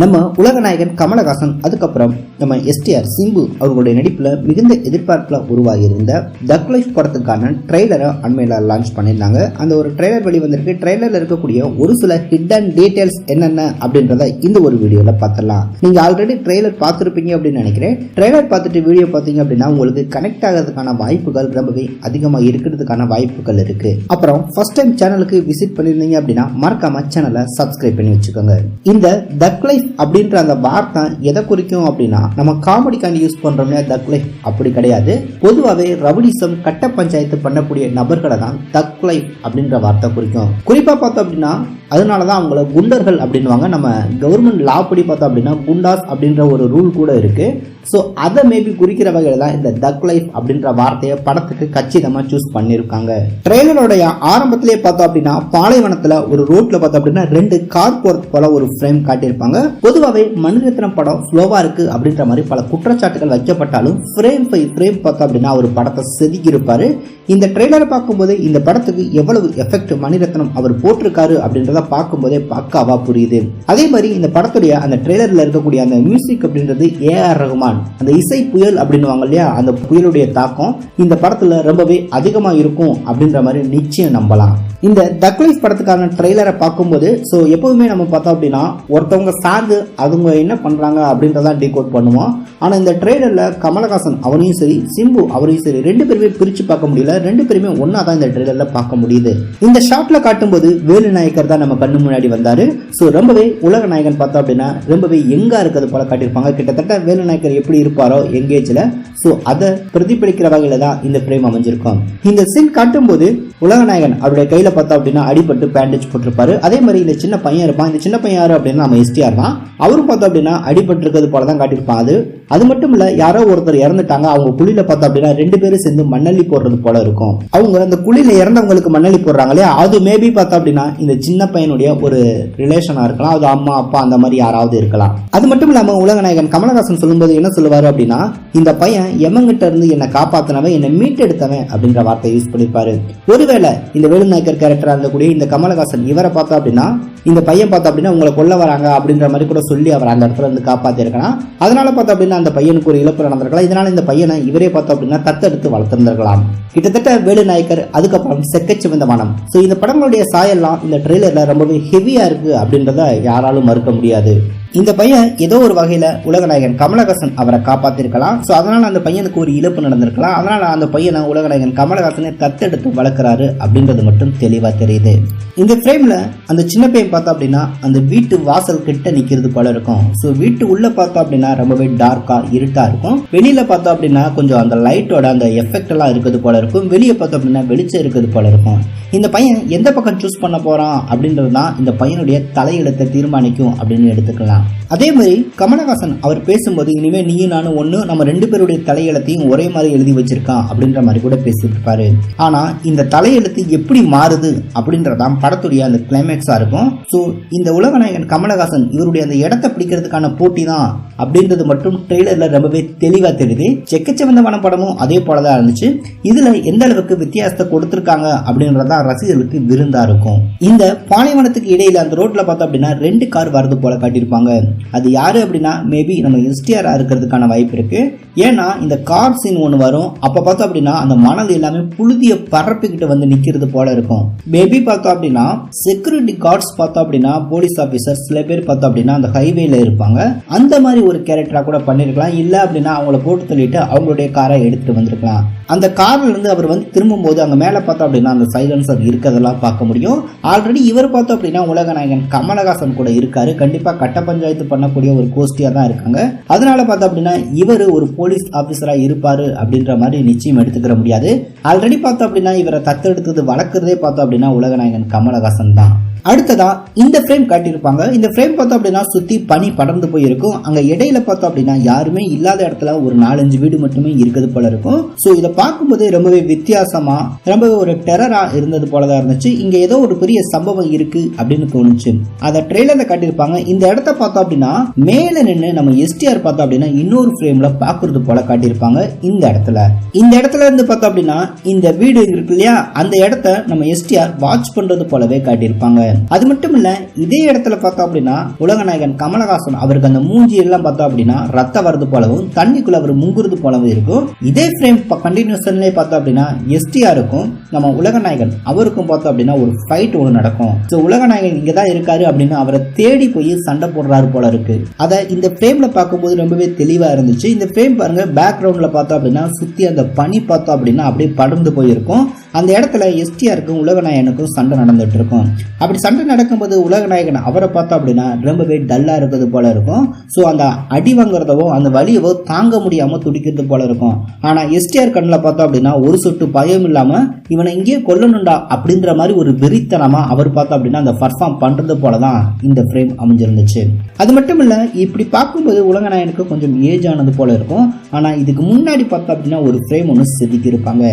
நம்ம உலகநாயகன் கமலஹாசன் அதுக்கப்புறம் நம்ம எஸ்டிஆர் சிம்பு அவர்களுடைய நடிப்புல மிகுந்த எதிர்பார்ப்புல உருவாகி இருந்த தக் லைஃப் படத்துக்கான ட்ரெய்லரை அண்மையில லான்ச் பண்ணியிருந்தாங்க. அந்த ஒரு ட்ரெய்லர் வெளிவந்திருக்கு. ட்ரெய்லர்ல இருக்கக்கூடிய ஒரு சில ஹிடன் டீடைல்ஸ் என்னென்ன அப்படின்றத இந்த ஒரு வீடியோல பார்த்துடலாம். நீங்க ஆல்ரெடி ட்ரெய்லர் பார்த்துருப்பீங்க அப்படின்னு நினைக்கிறேன். ட்ரெய்லர் பார்த்துட்டு வீடியோ பார்த்தீங்க அப்படின்னா உங்களுக்கு கனெக்ட் ஆகிறதுக்கான வாய்ப்புகள் ரொம்பவே அதிகமாக இருக்கிறதுக்கான வாய்ப்புகள் இருக்கு. அப்புறம் ஃபர்ஸ்ட் டைம் சேனலுக்கு விசிட் பண்ணிருந்தீங்க அப்படின்னா மறக்காம சேனலை சப்ஸ்கிரைப் பண்ணி வச்சுக்கோங்க. இந்த தக் லைஃப் அப்படின்ற அந்த வார்த்தை எதை குறிக்கும் அப்படின்னா நம்ம காமெடிக்காண்டி யூஸ் பண்றோம்னா தக் லைஃப் அப்படி கிடையாது. பொதுவாகவே ரவுடிசம் கட்ட பஞ்சாயத்து பண்ணக்கூடிய நபர்களை தான் தக் லைஃப் அப்படின்ற வார்த்தை குறிக்கும். குறிப்பா பார்த்தோம் அப்படின்னா அதனாலதான் அவங்கள குண்டர்கள் அப்படின்வாங்க. நம்ம கவர்மெண்ட் லா படி பார்த்தோம் அப்படின்னா குண்டாஸ் அப்படின்ற ஒரு ரூல் கூட இருக்கு. ஸோ அதை மேபி குறிக்கிற வகையில் தான் இந்த தக் லைஃப் அப்படின்ற வார்த்தையை படத்துக்கு கச்சிதமாக சூஸ் பண்ணியிருக்காங்க. ட்ரெய்லரோடைய ஆரம்பத்திலே பார்த்தோம் அப்படின்னா பாலைவனத்தில் ஒரு ரோட்ல பார்த்தோம் அப்படின்னா 2 கார் போறது போல ஒரு ஃப்ரேம் காட்டியிருப்பாங்க. பொதுவாகவே மணிரத்னம் படம் ஸ்லோவா இருக்கு அப்படின்ற மாதிரி பல குற்றச்சாட்டுகள் வைக்கப்பட்டாலும் ஃப்ரேம் பை ஃப்ரேம் பார்த்தோம் அப்படின்னா ஒரு படத்தை செதுக்கி இருப்பாரு. இந்த ட்ரெய்லரை பார்க்கும்போது இந்த படத்துக்கு எவ்வளவு எஃபெக்ட் மணிரத்னம் அவர் போட்டிருக்காரு அப்படின்றத பார்க்கும்போதே பக்காவா புரியுது. அதே மாதிரி இந்த படத்துடைய அந்த ட்ரெய்லர்ல இருக்கக்கூடிய அந்த மியூசிக் அப்படின்றது ஏஆர் ரஹ்மான், அந்த இசை புயல் அப்படின்னுவாங்க இல்லையா, அந்த புயலுடைய தாக்கம் இந்த படத்துல ரொம்பவே அதிகமா இருக்கும் அப்படின்ற மாதிரி நிச்சயம் நம்பலாம். இந்த தக் லைஃப் படத்துக்கான ட்ரெய்லரை பார்க்கும்போது ஸோ எப்பவுமே நம்ம பார்த்தோம் அப்படின்னா ஒருத்தவங்க சார்ந்து அவங்க என்ன பண்றாங்க அப்படின்றதான் டீகோட் பண்ணுவோம். ஆனா இந்த ட்ரெய்லர்ல கமலஹாசன் அவரையும் சரி சிம்பு அவரையும் சரி 2 பேருமே பிரிச்சு பார்க்க முடியல. 2 பேருமே ஒன்னா தான் இந்த ட்ரெய்லர்ல பார்க்க முடியுது. இந்த ஷாட்ல காட்டும்போது வேலு நாயக்கர் தான் நம்ம கண்ணு முன்னாடி வந்தாரு. ஸோ ரொம்பவே உலக நாயகன் பார்த்தோம் அப்படின்னா ரொம்பவே எங்கா இருக்கிறது போல காட்டியிருப்பாங்க. கிட்டத்தட்ட வேலு நாயக்கர் எப்படி இருப்பாரோ எங்கேஜ்ல, ஸோ அதை பிரதிபலிக்கிற வகையில தான் இந்த ஃப்ரேம் அமைஞ்சிருக்கும். இந்த சீன் காட்டும் போது உலகநாயகன் அவருடைய கையில பார்த்தா அப்படின்னா அடிபட்டு பேண்டேஜ் போட்டிருப்பாரு. அதே மாதிரி இந்த சின்ன பையன் இருப்பான். இந்த சின்ன பையன் யாரு அப்படின்னா நம்ம எஸ்டிஆர் தான். அவரும் பார்த்தோம் அப்படின்னா அடிபட்டு இருக்கிறது போலதான் காட்டியிருப்பாங்க. அது மட்டும் இல்ல, யாரோ ஒருத்தர் இறந்துட்டாங்க. அவங்க குழியில பார்த்தோம் அப்படின்னா 2 பேரும் சேர்ந்து மண்ணள்ளி போடுறது போல இருக்கும். அவங்க அந்த குழியில இறந்தவங்களுக்கு மண்ணள்ளி போடுறாங்க இல்லையா, அது மேபி பார்த்தோம் அப்படின்னா இந்த சின்ன பையனுடைய ஒரு ரிலேஷனா இருக்கலாம். அது அம்மா அப்பா அந்த மாதிரி யாராவது இருக்கலாம். அது மட்டும் இல்லாம உலகநாயகன் கமலஹாசன் சொல்லும்போது என்ன சொல்லுவாரு அப்படின்னா இந்த பையன் எமங்கிட்ட இருந்து என்னை காப்பாத்தினவன், என்னை மீட்டெடுத்தவன் அப்படின்ற வார்த்தை யூஸ் பண்ணிருப்பாரு. ஒருவேளை இந்த வேலு நாயக்கர் கேரக்டரா இருந்தக்கூடிய இந்த கமலஹாசன் இவரை பார்த்தா அப்படின்னா இந்த பையன் பார்த்தா அப்படின்னா உங்களை கொல்ல வராங்க அப்படின்ற மாதிரி கூட சொல்லி அவர் அந்த இடத்துல இருந்து காப்பாத்தி இருக்கலாம். அதனால பார்த்தா அப்படின்னா அந்த பையனுக்கு ஒரு இழப்பு நடந்திருக்கலாம். இதனால இந்த பையனை இவரே பார்த்தோம் அப்படின்னா தத்தெடுத்து வளர்த்திருந்திருக்கலாம். கிட்டத்தட்ட வேலு நாயக்கர் அதுக்கப்புறம் செக்கச்சிவந்த வானம். ஸோ இந்த படங்களுடைய சாயெல்லாம் இந்த ட்ரெய்லர்ல ரொம்பவே ஹெவியா இருக்கு அப்படின்றத யாராலும் மறுக்க முடியாது. இந்த பையன் ஏதோ ஒரு வகையில உலகநாயகன் கமலஹாசன் அவரை காப்பாத்திருக்கலாம். ஸோ அதனால அந்த பையனுக்கு ஒரு இழப்பு நடந்திருக்கலாம். அதனால அந்த பையனை உலகநாயகன் கமலஹாசனை தத்தெடுத்து வளர்க்கிறாரு அப்படின்றது மட்டும் தெளிவா தெரியுது. இந்த ஃப்ரேம்ல அந்த சின்ன பையன் பார்த்தா அப்படின்னா அந்த வீட்டு வாசல் கிட்ட நிக்கிறது போல இருக்கும். ஸோ வீட்டு உள்ள பார்த்தா அப்படின்னா ரொம்பவே டார்க்கா இருட்டா இருக்கும். வெளியில பார்த்தா அப்படின்னா கொஞ்சம் அந்த லைட்டோட அந்த எஃபெக்ட் எல்லாம் இருக்குது போல இருக்கும். வெளியே பார்த்தா அப்படின்னா வெளிச்சம் இருக்குது போல இருக்கும். இந்த பையன் எந்த பக்கம் சூஸ் பண்ண போறான் அப்படின்றது தான் இந்த பையனுடைய தலையெழுத்தை தீர்மானிக்கும் அப்படின்னு எடுத்துக்கலாம். அதே மாதிரி கமலஹாசன் அவர் பேசும்போது இனிமே நீயும் நானும் ஒண்ணு, நம்ம 2 பேருடைய தலையெழுத்தையும் ஒரே மாதிரி எழுதி வச்சிருக்கான் அப்படின்ற மாதிரி கூட பேசிட்டு இருப்பாரு. ஆனா இந்த தலையெழுத்து எப்படி மாறுது அப்படின்றதான் படத்துடைய அந்த கிளைமேக்ஸா இருக்கும். ஸோ இந்த உலகநாயகன் கமலஹாசன் இவருடைய அந்த இடத்தை பிடிக்கிறதுக்கான போட்டி தான் அப்படின்றது மட்டும் ட்ரெய்லர்ல ரொம்பவே தெளிவா தெரியுது. செக்கச்சிவந்த படமும் அதே போலதான் இருந்துச்சு. இதுல எந்த அளவுக்கு வித்தியாசத்தை கொடுத்திருக்காங்க அப்படின்றதான் ரசிகர்களுக்கு விருந்தா இருக்கும். இந்த பாலைவனத்துக்கு இடையில அந்த ரோட்ல பார்த்தோம் அப்படின்னா 2 கார் வரது போல காட்டியிருப்பாங்க. அது யாரு அப்படின்னா மேபி நம்ம எஸ்டிஆர் இருக்கிறதுக்கான வாய்ப்பு இருக்கு. ஏன்னா இந்த கார் சீன் ஒன்று வரும். அப்ப பார்த்தோம் அப்படின்னா அந்த மணல் எல்லாமே புழுதிய பரப்பிக்கிட்டு வந்து நிக்கிறது போல இருக்கும். மேபி பார்த்தோம் அப்படின்னா செக்யூரிட்டி கார்ட்ஸ் பார்த்தோம் அப்படின்னா போலீஸ் ஆபீசர் சில பேர் பார்த்தோம் அப்படின்னா அந்த ஹைவேல இருப்பாங்க. அந்த மாதிரி ஒரு கேரக்டரா கூட பண்ணிருக்கலாம். இல்ல அப்படின்னா அவங்கள போட்டு தள்ளிட்டு அவங்களுடைய காரை எடுத்துட்டு வந்திருக்கலாம். அந்த கார்ல இருந்து அவர் வந்து திரும்பும் போது அங்க மேல பார்த்தோம் அப்படின்னா அந்த சைலன்சர் இருக்கிறதெல்லாம் பார்க்க முடியும். ஆல்ரெடி இவர் பார்த்தோம் அப்படின்னா உலகநாயகன் கமலஹாசன் கூட இருக்காரு. கண்டிப்பா கட்ட பஞ்சாயத்து பண்ணக்கூடிய ஒரு கோஷ்டியா தான் இருக்காங்க. அதனால பார்த்தோம் அப்படின்னா இவர் ஒரு போலீஸ் ஆபீசரா இருப்பாரு அப்படின்ற மாதிரி நிச்சயம் எடுத்துக்கிற முடியாது. ஆல்ரெடி பார்த்தோம் அப்படின்னா இவரை தத்தெடுத்தது வளர்க்கறதே பார்த்தோம் அப்படின்னா உலகநாயகன் கமலஹாசன் தான். அடுத்ததா இந்த ஃப்ரேம் காட்டியிருப்பாங்க. இந்த ஃப்ரேம் பார்த்தோம் அப்படின்னா சுத்தி பனி படர்ந்து போயிருக்கும். அங்க இடையில பார்த்தோம் அப்படின்னா யாருமே இல்லாத இடத்துல ஒரு 4-5 வீடு மட்டுமே இருக்கிறது போல இருக்கும். சோ இதை பார்க்கும்போது ரொம்பவே வித்தியாசமா ரொம்பவே ஒரு டெரரா இருந்தது போலதான் இருந்துச்சு. இங்க ஏதோ ஒரு பெரிய சம்பவம் இருக்கு அப்படின்னு தோணுச்சு. அதை ட்ரெய்லர்ல காட்டியிருப்பாங்க. இந்த இடத்த பார்த்தோம் அப்படின்னா மேல நின்று நம்ம எஸ்டிஆர் பார்த்தோம் அப்படின்னா இன்னொரு ஃப்ரேம்ல பாக்குறது போல காட்டியிருப்பாங்க. இந்த இடத்துல இருந்து பார்த்தோம் அப்படின்னா இந்த வீடு இருக்கு இல்லையா, அந்த இடத்த நம்ம எஸ்டிஆர் வாட்ச் பண்றது போலவே காட்டியிருப்பாங்க. அது மட்டும் இல்ல இதே இடத்துல பார்த்தோம் அப்படின்னா உலகநாயகன் கமலஹாசன் அவருக்கு அந்த மூஞ்சி எல்லாம் பார்த்தோம் அப்படின்னா ரத்த வரது போலவும் தண்ணிக்குள்ள அவர் முங்குறது போலவும் இருக்கும். இதே ஃப்ரேம் கண்டினியூஷன்லயே பார்த்தோம் அப்படின்னா எஸ்டிஆருக்கும் நம்ம உலகநாயகன் அவருக்கும் பார்த்தோம் அப்படின்னா ஒரு ஃபைட் ஒன்று நடக்கும். உலகநாயகன் இங்கதான் இருக்காரு அப்படின்னு அவரை தேடி போய் சண்டை போடுறாரு போல இருக்கு. அதை இந்த ஃப்ரேம்ல பார்க்கும்போது ரொம்பவே தெளிவா இருந்துச்சு. இந்த ஃப்ரேம் பாருங்க பேக்ரவுண்ட்ல பார்த்தோம் அப்படின்னா சுத்தி அந்த பனி பார்த்தோம் அப்படின்னா அப்படியே படர்ந்து போயிருக்கும். அந்த இடத்துல எஸ்டிஆருக்கும் உலகநாயகனுக்கும் சண்டை நடந்துட்டு இருக்கும். அப்படி சண்டை நடக்கும்போது உலகநாயகன் அவரை பார்த்தோம் அப்படின்னா ரொம்பவே டல்லா இருக்கிறது போல இருக்கும். ஸோ அந்த அடி வாங்குறதவோ அந்த வலியவோ தாங்க முடியாம துடிக்கிறது போல இருக்கும். ஆனா எஸ்டிஆர் கண்ணில் பார்த்தோம் அப்படின்னா ஒரு சொட்டு பயம் இல்லாம இவனை இங்கே கொல்லணும்டா அப்படின்ற மாதிரி ஒரு வெறித்தனமா அவர் பார்த்தோம் அப்படின்னா அந்த பர்ஃபார்ம் பண்றது போலதான் இந்த ஃப்ரேம் அமைஞ்சிருந்துச்சு. அது மட்டும் இல்ல இப்படி பார்க்கும்போது உலகநாயகனுக்கு கொஞ்சம் ஏஜ் ஆனது போல இருக்கும். ஆனா இதுக்கு முன்னாடி பார்த்தோம் அப்படின்னா ஒரு ஃப்ரேம் ஒன்று செதுக்கி இருப்பாங்க.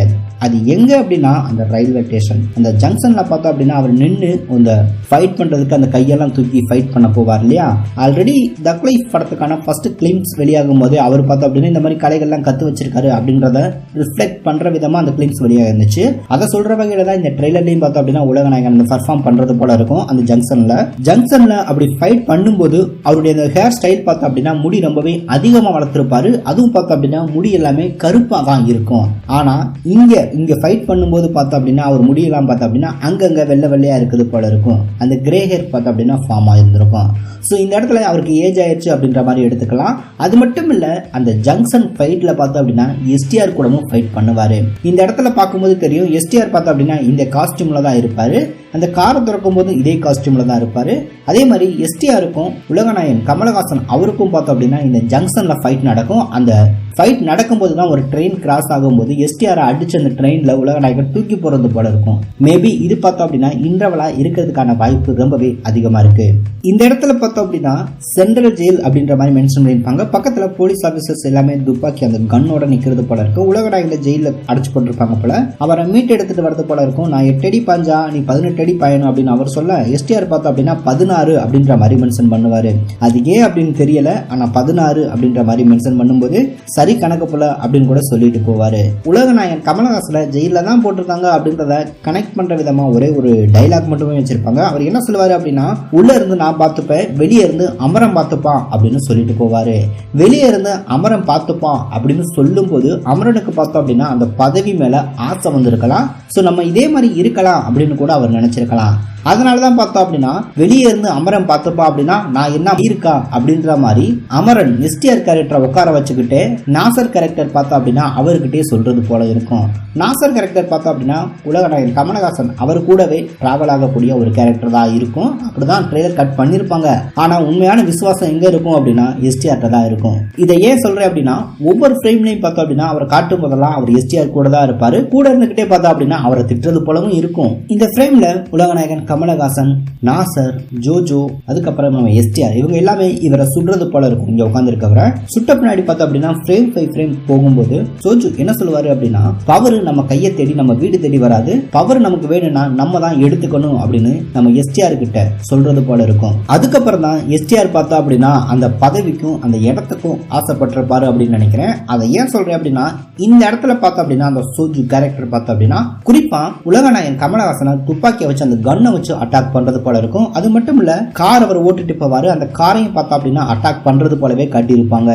அது எங்க அப்படின்னா அந்த ரயில்வே ஸ்டேஷன் அந்த ஜங்ஷன்ல பார்த்தோம் அப்படின்னா அவர் நின்று அந்த ஃபைட் பண்றதுக்கு அந்த கையெல்லாம் தூக்கி ஃபைட் பண்ண போவார் இல்லையா. ஆல்ரெடி தக் லைஃப் படத்துக்கான ஃபர்ஸ்ட் கிளிம்ஸ் வெளியாகும் போது அவர் பார்த்தோம் அப்படின்னா இந்த மாதிரி கலைகள்லாம் கத்து வச்சிருக்காரு அப்படின்றத ரிஃப்ளெக்ட் பண்ற விதமா அந்த கிளிம்ஸ் வெளியாக இருந்துச்சு. அதை சொல்ற வகையில தான் இந்த ட்ரெய்லர்லையும் பார்த்தோம் அப்படின்னா உலகநாயகன் அந்த பர்ஃபார்ம் பண்றது போல இருக்கும். அந்த ஜங்ஷன்ல அப்படி ஃபைட் பண்ணும்போது அவருடைய அந்த ஹேர் ஸ்டைல் பார்த்தோம் அப்படின்னா முடி ரொம்பவே அதிகமா வளர்த்திருப்பாரு. அதுவும் பார்த்தோம் அப்படின்னா முடி எல்லாமே கருப்பா தான் இருக்கும். ஆனா இங்க ஃபைட் பண்ணும்போது பார்த்தோம் அப்படின்னா அவர் முடியெல்லாம் பார்த்தோம் அப்படின்னா அங்கங்க வெள்ளை வெள்ளையா இருக்குது போல இருக்கும். அந்த கிரே ஹேர் பார்த்தோம் அப்படின்னா ஃபார்ம் ஆயிருந்திருக்கும். ஸோ இந்த இடத்துல அவருக்கு ஏஜ் ஆயிடுச்சு அப்படின்ற மாதிரி எடுத்துக்கலாம். அது மட்டும் இல்ல அந்த ஜங்ஷன் ஃபைட்ல பார்த்தோம் அப்படின்னா எஸ்டிஆர் கூடவும் ஃபைட் பண்ணுவாரு. இந்த இடத்துல பார்க்கும்போது தெரியும் எஸ்டிஆர் பார்த்தோம் அப்படின்னா இந்த காஸ்டியூம்ல தான் இருப்பாரு. அந்த காரை திறக்கும் போது இதே காஸ்டியூம்ல தான் இருப்பாரு. அதே மாதிரி எஸ்டிஆருக்கும் உலகநாயகன் கமலஹாசன் அவருக்கும் பார்த்தோம் அப்படின்னா இந்த ஜங்ஷன்ல ஃபைட் நடக்கும். அந்த ஃபைட் நடக்கும்போது தான் ஒரு ட்ரெயின் கிராஸ் ஆகும்போது எஸ்டிஆர் அடிச்சு அந்த ட்ரெயின்ல உலகநாயகன் தூக்கி போறது போல இருக்கும். மேபி இது பார்த்தோம் அப்படின்னா இன்டர்வலா இருக்கிறதுக்கான வாய்ப்பு ரொம்பவே அதிகமா இருக்கு. இந்த இடத்துல பார்த்தோம் அப்படின்னா சென்ட்ரல் ஜெயில் அப்படின்ற மாதிரி மென்ஷன் பண்ணிருப்பாங்க. பக்கத்துல போலீஸ் ஆபீசர்ஸ் எல்லாமே துப்பாக்கி அந்த கன்னோட நிக்கிறது போல இருக்கும். உலகநாயகன் ஜெயில அடைச்சு போட்டிருப்பாங்க போல. அவரை மீட் எடுத்துட்டு வரது போல இருக்கும். நான் 8 அடி பாஞ்சா நீ 18 அடி பயணம் அப்படின்னு அவர் சொல்ல எஸ்டிஆர் பார்த்தோம் அப்படின்னா 16 அப்படின்ற மாதிரி மென்ஷன் பண்ணுவாரு. அது ஏன் அப்படின்னு தெரியல. ஆனா 16 அப்படின்ற மாதிரி மென்ஷன் பண்ணும்போது சரி கணக்கு போல அப்படின்னு கூட சொல்லிட்டு போவாரு. உலகநாயகன் கமலஹாசன ஜெயில தான் போட்டிருக்காங்க அப்படின்றத கனெக்ட் பண்ற விதமா ஒரே ஒரு டைலாக் மட்டுமே வச்சிருப்பாங்க. அவர் என்ன சொல்லுவாரு அப்படின்னா உள்ள இருந்து நான் பார்த்துப்பேன், வெளியே இருந்து அமரம் பார்த்துப்பான் அப்படின்னு சொல்லிட்டு போவாரு. வெளியே இருந்து அமரம் பார்த்துப்பான் அப்படின்னு சொல்லும் போது அமரனுக்கு பார்த்தோம் அப்படின்னா அந்த பதவி மேல ஆசை வந்திருக்கலாம். ஸோ நம்ம இதே மாதிரி இருக்கலாம் அப்படின்னு கூட அவர் நினைச்சிருக்கலாம். அதனாலதான் பார்த்தோம் அப்படின்னா வெளியே இருந்து அமரன் பார்த்துப்பா அப்படின்னா நான் என்ன இருக்கா அப்படின்ற மாதிரி அமரன் எஸ்டிஆர் கேரக்டரை உட்கார வச்சுக்கிட்டு நாசர் கேரக்டர் பார்த்தோம் அப்படின்னா அவர்கிட்டயே சொல்றது போல இருக்கும். நாசர் கேரக்டர் பார்த்தோம் அப்படின்னா உலகநாயகன் கமலஹாசன் அவர் கூடவே டிராவல் ஆகக்கூடிய ஒரு கேரக்டர் தான் இருக்கும். அப்படிதான் ட்ரெய்லர் கட் பண்ணிருப்பாங்க. ஆனா உண்மையான விசுவாசம் எங்க இருக்கும் அப்படின்னா எஸ்டிஆர் தான் இருக்கும். இதை ஏன் சொல்றேன் அப்படின்னா ஒவ்வொரு ஃப்ரேம்லையும் பார்த்தோம் அப்படின்னா அவர் காட்டும் போதெல்லாம் அவர் எஸ்டிஆர் கூட தான் இருப்பாரு. கூட இருந்துகிட்டே பார்த்தோம் அப்படின்னா அவரை திட்டுறது போலவும் இருக்கும். இந்த ஃப்ரேம்ல உலகநாயகன் கமலஹாசன், நாசர், ஜோஜோ, அதுக்கப்புறம் நம்ம எஸ்டிஆர் இவங்க எல்லாமே இவரை சுடுறது போல இருக்கும். இங்க உட்கார்ந்து இருக்கவரை சுட்ட பின்னாடி பார்த்தோம் அப்படின்னா ஃப்ரேம் பை ஃப்ரேம் போகும்போது ஜோஜோ என்ன சொல்லுவாரு அப்படின்னா பவர் நம்ம கையை தேடி நம்ம வீடு தேடி வராது, பவர் நமக்கு வேணும்னா நம்ம தான் எடுத்துக்கணும் அப்படின்னு நம்ம எஸ்டிஆர் கிட்ட சொல்றது போல இருக்கும். அதுக்கப்புறம் தான் எஸ்டிஆர் பார்த்தா அப்படின்னா அந்த பதவிக்கும் அந்த இடத்துக்கும் ஆசைப்பட்டிருப்பாரு அப்படின்னு நினைக்கிறேன். அதை ஏன் சொல்றேன் அப்படின்னா இந்த இடத்துல பார்த்தோம் அப்படின்னா அந்த சோஜு கேரக்டர் பார்த்தோம் அப்படின்னா குறிப்பா உலகநாயகன் கமலஹாசனை துப்பாக்கியை வச்சு அந்த கன்னை வச்சு அட்டாக் பண்றது போல இருக்கும். அது மட்டும் இல்ல கார் அவர் ஓட்டிட்டு போவாரு. அந்த காரையும் பார்த்தா அப்படின்னா அட்டாக் பண்றது போலவே காட்டியிருப்பாங்க.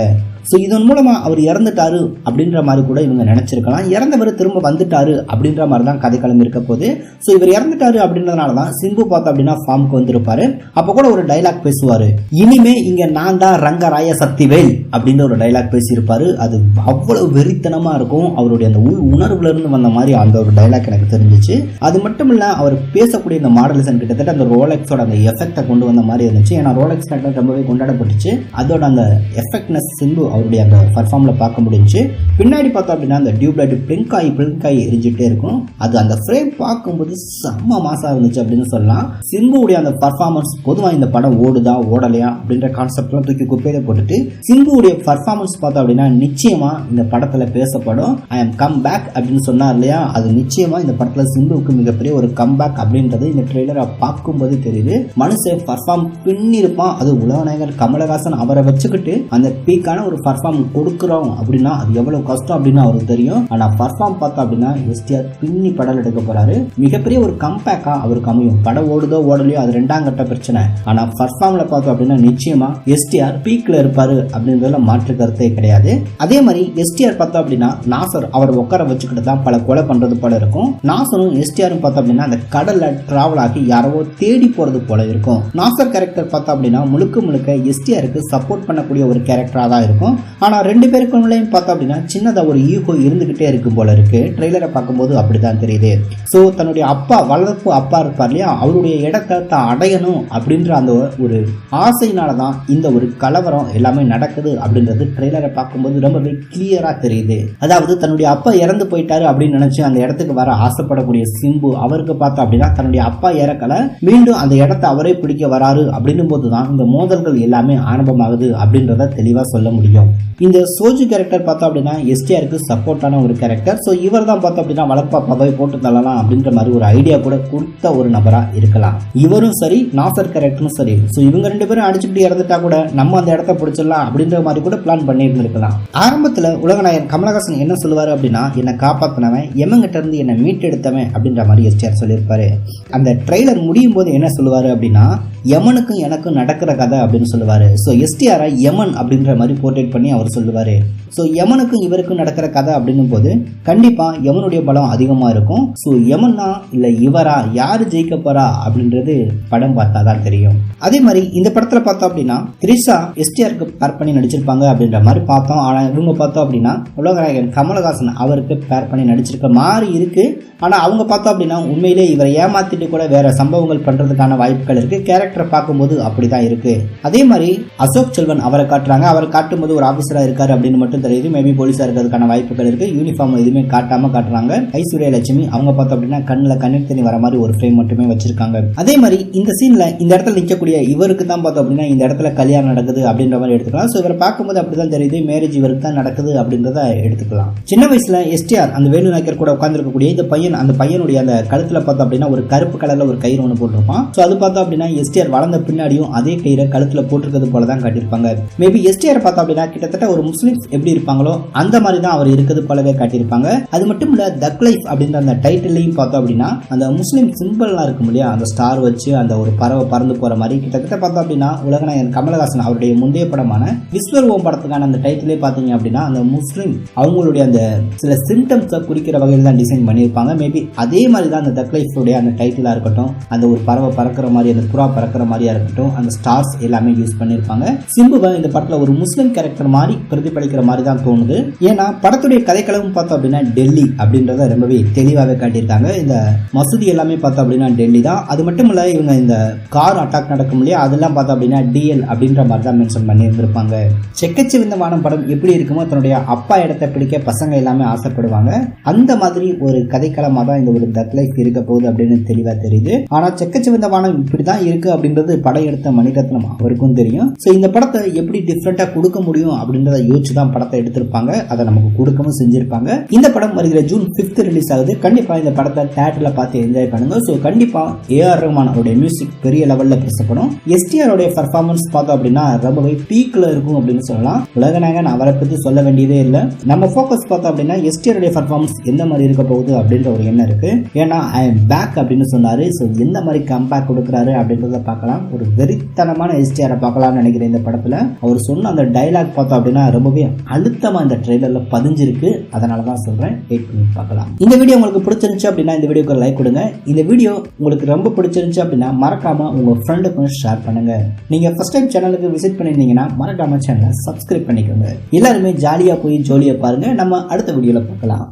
ஸோ இதன் மூலமா அவர் இறந்துட்டாரு அப்படின்ற மாதிரி கூட இவங்க நினைச்சிருக்கலாம். இறந்தவர் திரும்ப வந்துட்டாரு அப்படின்ற மாதிரி தான் கதைக்களம் இருக்க போது. ஸோ இவர் இறந்துட்டாரு அப்படின்றதுனால தான் சிம்பு பார்த்தா அப்படின்னா ஃபார்முக்கு வந்திருப்பாரு. அப்போ கூட ஒரு டைலாக் பேசுவாரு, இனிமே இங்க நான் தான் ரங்கராய சக்திவேல் அப்படின்ற ஒரு டைலாக் பேசியிருப்பாரு. அது அவ்வளவு வெறித்தனமா இருக்கும். அவருடைய அந்த உள் உணர்வுல இருந்து வந்த மாதிரி அந்த ஒரு டைலாக் எனக்கு தெரிஞ்சிச்சு. அது மட்டும் இல்ல அவர் பேசக்கூடிய இந்த மாடலிசன் கிட்டத்தட்ட அந்த ரோலெக்ஸோட அந்த எஃபெக்டை கொண்டு வந்த மாதிரி இருந்துச்சு. ஏன்னா ரோலெக்ஸ் ரொம்பவே கொண்டாடப்பட்டுச்சு. அதோட அந்த எஃபெக்ட்னஸ் சிம்பு அவருடைய அந்த பர்ஃபார்ம்ல பார்க்க முடிஞ்சு. பின்னாடி பார்த்தோம் அப்படின்னா அந்த டியூப்லைட் பிளிங்காய் எரிஞ்சிட்டே இருக்கும். அது அந்த ஃப்ரேம் பார்க்கும்போது செம்ம மாசா இருந்துச்சு அப்படின்னு சொல்லலாம். சிம்புடைய அந்த பர்ஃபார்மன்ஸ் பொதுவாக இந்த படம் ஓடுதா ஓடலையா அப்படின்ற கான்செப்ட்லாம் தூக்கி குப்பையில போட்டுட்டு சிம்புடைய பர்ஃபார்மன்ஸ் பார்த்தோம் அப்படின்னா நிச்சயமா இந்த படத்துல பேசப்படும். ஐ எம் கம் பேக் அப்படின்னு சொன்னார் இல்லையா, அது நிச்சயமா இந்த படத்துல சிம்புவுக்கு மிகப்பெரிய ஒரு கம் பேக் அப்படின்றது இந்த ட்ரெய்லரை பார்க்கும்போது தெரியுது. மனுஷன் பர்ஃபார்ம் பண்ணிருப்பான். அது உலகநாயகன் கமலஹாசன் அவரை வச்சுக்கிட்டு அந்த பீக்கான ஒரு பர்ஃபார்ம் கொடுக்குறோம் அப்படின்னா அது எவ்வளவு கஷ்டம் அப்படின்னு அவருக்கு தெரியும். ஆனா பர்ஃபார்ம் பார்த்தா அப்படின்னா எஸ்டிஆர் பின்னி படம் எடுக்க போறாரு. மிகப்பெரிய ஒரு கம்பேக்கா அவருக்கு அமையும். படம் ஓடுதோ ஓடலையோ அது 2ஆம் கட்ட பிரச்சனை. ஆனா பர்ஃபார்ம்ல பார்த்தோம் அப்படின்னா நிச்சயமா எஸ்டிஆர் பீக்ல இருப்பாரு அப்படின்றதுல மாற்று கருத்தே கிடையாது. அதே மாதிரி எஸ்டிஆர் பார்த்தோம் அப்படின்னா நாசர் அவர் உட்கார வச்சுக்கிட்டு தான் பல கொலை பண்றது போல இருக்கும். நாசரும் எஸ்டிஆரும் பார்த்தோம் அப்படின்னா அந்த கடல்ல டிராவல் ஆகி யாரோ தேடி போறது போல இருக்கும். நாசர் கேரக்டர் பார்த்தோம் அப்படின்னா முழுக்க முழுக்க எஸ்டிஆருக்கு சப்போர்ட் பண்ணக்கூடிய ஒரு கேரக்டரா தான் இருக்கும். ஆனா 2 பேருக்குள்ளேயும் பார்த்தோம் அப்படின்னா சின்னதா ஒரு ஈகோ இருந்துகிட்டே இருக்கும் போல இருக்கு. ட்ரெய்லரை பார்க்கும்போது அப்படிதான் தெரியுது. சோ தன்னுடைய அப்பா வளர்ப்பு அப்பா இருப்பார் இல்லையா, அவருடைய இடத்தை தான் அடையணும் அப்படின்ற அந்த ஒரு ஆசையினாலதான் இந்த ஒரு கலவரம் எல்லாமே நடக்குது அப்படின்றது ட்ரெய்லரை பார்க்கும்போது ரொம்பவே கிளியரா தெரியுது. அதாவது தன்னுடைய அப்பா இறந்து போயிட்டாரு அப்படின்னு நினைச்சு அந்த இடத்துக்கு வர ஆசைப்படக்கூடிய சிம்பு அவருக்கு பார்த்தா அப்படின்னா தன்னுடைய அப்பா இறக்கல, மீண்டும் அந்த இடத்தை அவரே பிடிக்க வராரு அப்படின்னும் போதுதான் இந்த மோதல்கள் எல்லாமே ஆரம்பமாகுது அப்படின்றத தெளிவா சொல்ல முடியும். இந்த சோஜு கேரக்டர் பார்த்தா அப்படின்னா எஸ்டிஆருக்கு சப்போர்ட்டான ஒரு கேரக்டர். ஸோ இவர் தான் பார்த்தா அப்படின்னா வளர்ப்பாப்பாவை போட்டு தள்ளலாம் அப்படின்ற மாதிரி ஒரு ஐடியா கூட கொடுத்த ஒரு நபரா இருக்கலாம். இவரும் சரி நாசர் கேரக்டரும் சரி. ஸோ இவங்க 2 பேரும் அடிச்சுட்டு இறந்துட்டா கூட நம்ம அந்த இடத்த பிடிச்சிடலாம் அப்படின்ற மாதிரி கூட பிளான் பண்ணி இருந்திருக்கலாம். ஆரம்பத்தில் உலகநாயகன் கமலஹாசன் என்ன சொல்லுவாரு அப்படின்னா, என்னை காப்பாத்தினவன் எமங்கிட்ட இருந்து என்னை மீட்டெடுத்தவன் அப்படின்ற மாதிரி எஸ்டிஆர் சொல்லியிருப்பாரு. அந்த ட்ரெய்லர் முடியும் போது என்ன சொல்லுவாரு அப்படின்னா, யமனுக்கும் எனக்கும் நடக்கிற கதை அப்படின்னு சொல்லுவாரு. ஸோ எஸ்டிஆரை யமன் அப்படின்ற மாதிரி போர்ட்ரேட் பண்ணி அவர் சொல்லுவாரு. ஸோ யமனுக்கும் இவருக்கும் நடக்கிற கதை அப்படின்னும் போது கண்டிப்பா யமனுடைய பலம் அதிகமா இருக்கும். ஸோ யமனா இல்ல இவரா யாரு ஜெயிக்க போறா அப்படின்றது படம் பார்த்தாதான் தெரியும். அதே மாதிரி இந்த படத்துல பார்த்தோம் அப்படின்னா திரிஷா எஸ்டிஆருக்கு பேர் பண்ணி நடிச்சிருப்பாங்க அப்படின்ற மாதிரி பார்த்தோம். ஆனா இவங்க பார்த்தோம் அப்படின்னா உலகநாயகன் கமலஹாசன் அவருக்கு பேர் பண்ணி நடிச்சிருக்க மாதிரி இருக்கு. ஆனா அவங்க பார்த்தோம் அப்படின்னா உண்மையிலே இவரை ஏமாத்திட்டு கூட வேற சம்பவங்கள் பண்றதுக்கான வாய்ப்புகள் இருக்கு. கேரக்டர் பார்க்கும்போது அப்படிதான் இருக்கு. அதே மாதிரி அசோக் செல்வன் அவரை காட்டுறாங்க. அவரை காட்டும் போது ஒரு ஆபீசரா இருக்காரு அப்படின்னு மட்டும் தெரியுது. மேபி போலீஸா இருக்கிறதுக்கான வாய்ப்புகள் இருக்கு. யூனிஃபார்ம் எதுவுமே காட்டாம காட்டுறாங்க. ஐஸ்வர்யா லட்சுமி அவங்க பார்த்தோம் அப்படின்னா கண்ணுல கண்ணீர் தண்ணி வர மாதிரி ஒரு ஃப்ரேம் மட்டுமே வச்சிருக்காங்க. அதே மாதிரி இந்த சீன்ல இந்த இடத்துல நிற்கக்கூடிய இவருக்கு தான் பார்த்தோம் அப்படின்னா இந்த இடத்துல கல்யாணம் நடக்குது அப்படின்ற மாதிரி எடுத்துக்கலாம். ஸோ இவரை பார்க்கும்போது அப்படிதான் தெரியுது மேரேஜ் இவருக்கு தான் நடக்குது அப்படின்றத எடுத்துக்கலாம். சின்ன வயசுல எஸ்டிஆர் அந்த வேலு நாயக்கர் கூட உட்கார்ந்துருக்கக்கூடிய இந்த பையன் அந்த பையனுடைய அந்த கழுத்துல பார்த்தோம் அப்படின்னா ஒரு கருப்பு கலர்ல ஒரு கயிறு ஒன்று போட்டிருப்பான். ஸோ அது பார்த்தோம் அப்படின்னா எஸ்டிஆர் வளர்ந்த பின்னாடியும் அதே கயிறை கழுத்துல போட்டிருக்கிறது போல தான் காட்டியிருப்பாங்க. மேபி எஸ்டிஆர் பார்த்தோம் அப்படின்னா கிட்டத்தட்ட ஒரு முஸ்லிம் எப்படி இருப்பாங்களோ அந்த மாதிரி தான் அவர் இருக்கிறது போலவே காட்டியிருப்பாங்க. அது மட்டும் இல்ல தக் லைஃப் அப்படின்ற அந்த டைட்டிலையும் பார்த்தோம் அப்படின்னா அந்த முஸ்லிம் சிம்பிள்லாம் இருக்கும் இல்லையா, அந்த ஸ்டார் வச்சு அந்த ஒரு பறவை பறந்து போற மாதிரி கிட்டத்தட்ட பார்த்தோம் அப்படின்னா உலகநாயகன் கமலஹாசன் அவருடைய முந்தைய படமான விஸ்வரூபம் படத்துக்கான அந்த டைட்டிலே பார்த்தீங்க அப்படின்னா அந்த முஸ்லிம் அவங்களுடைய அந்த சில சிம்டம்ஸை குறிக்கிற வகையில் தான் டிசைன் பண்ணியிருப்பாங்க. மேபி அதே மாதிரி தான் அந்த தக் லைஃப் உடைய அந்த டைட்டிலா இருக்கட்டும், அந்த ஒரு பறவை பறக்கிற மாதிரி அந்த புறா பறக்கிற மாதிரியா இருக்கட்டும், அந்த ஸ்டார்ஸ் எல்லாமே யூஸ் பண்ணியிருப்பாங்க. சிம்புவை இந்த படத்துல ஒரு முஸ்லிம் கேரக்டர் மாதிரி பிரதிபலிக்கிற மாதிரி தான் தோணுது. ஏன்னா படத்துடைய கதைக்களவும் பார்த்தோம் அப்படின்னா டெல்லி அப்படின்றத ரொம்பவே தெளிவாகவே காட்டியிருக்காங்க. இந்த மசூதி எல்லாமே பார்த்தோம் அப்படின்னா டெல்லி தான். அது மட்டும் இல்ல இவங்க இந்த கார் அட்டாக் நடக்கும் இல்லையா, அதெல்லாம் பார்த்தோம் அப்படின்னா டிஎல் அப்படின்ற மாதிரி தான் மென்ஷன் பண்ணி இருந்திருப்பாங்க. செக்கச்சிவந்த வானம் படம் எப்படி இருக்குமோ தன்னுடைய அப்பா இடத்தை பிடிக்க பசங்க எல்லாமே ஆசைப்படுவாங்க. அந்த மாதிரி ஒரு கதைக்களமா தான் இந்த ஒரு தக் லைஃப் இருக்க போகுது அப்படின்னு தெளிவா தெரியுது. ஆனா செக்கச்சிவந்த வானம் இப்படிதான் இருக்கு அப்படின்றது படம் எடுத்த மணிரத்னம் அவருக்கும் தெரியும். சோ இந்த படத்தை எப்படி டிஃப்ரெண்டா கொடுக்க முடியும் அப்படின்றத யோசிச்சுதான் படத்தை எடுத்திருப்பாங்க. அதை நமக்கு கொடுக்கவும் செஞ்சிருப்பாங்க. இந்த படம் வருகிற ஜூன் 5 ரிலீஸ் ஆகுது. கண்டிப்பா இந்த படத்தை தியேட்டர்ல பார்த்து என்ஜாய் பண்ணுங்க. சோ கண்டிப்பா ஏஆர் ரஹ்மான் அவருடைய மியூசிக் பெரிய லெவல்ல பேசப்படும். எஸ்டிஆர் உடைய பெர்ஃபார்மன்ஸ் பார்த்தோம் அப்படின்னா ரொம்பவே பீக்ல இருக்கும் அப்படின்னு சொல்லலாம். உலகநாயகன் அவரை பத்தி சொல்ல வேண்டியதே இல்லை. நம்ம ஃபோக்கஸ் பார்த்தோம் அப்படின்னா எஸ்டிஆர் உடைய பெர்ஃபார்மன்ஸ் எந்த மாதிரி இருக்க போகுது அப்படின்ற ஒரு எண்ணம் இருக்கு. ஏன்னா ஐ எம் பேக் அப்படின்னு சொன்னாரு. ஸோ எந்த மாதிரி கம்பேக் கொடுக்குறாரு அப்படின்றத பார்க்கலாம். ஒரு வெறித்தனமான எஸ்டிஆரை பார்க்கலாம்னு நினைக்கிறேன் இந்த படத்துல. அவர் சொன்ன அந்த டைலாக் பார்த்தோம் அப்படின்னா ரொம்பவே அழுத்தமா இந்த ட்ரெய்லர்ல பதிஞ்சிருக்கு. அதனாலதான் சொல்றேன், வெயிட் பண்ணி பார்க்கலாம். இந்த வீடியோ உங்களுக்கு பிடிச்சிருந்துச்சு அப்படின்னா இந்த வீடியோக்கு லைக் கொடுங்க. இந்த வீடியோ உங்களுக்கு ரொம்ப பிடிச்சிருந்துச்சு அப்படின்னா மறக்காம உங்க ஃப்ரெண்டுக்கும் ஷேர் பண்ணுங்க. நீங்க ஃபர்ஸ்ட் டைம் சேனலுக்கு விசிட் பண்ணிருந்தீங்கன்னா மறக்காம சேனலை சப்ஸ்கிரைப் பண்ணிக்கோங்க. எல்லாருமே ஜாலியா போய் ஜோலியா பாருங்க. நம்ம அடுத்த வீடியோல பார்க்கலாம்.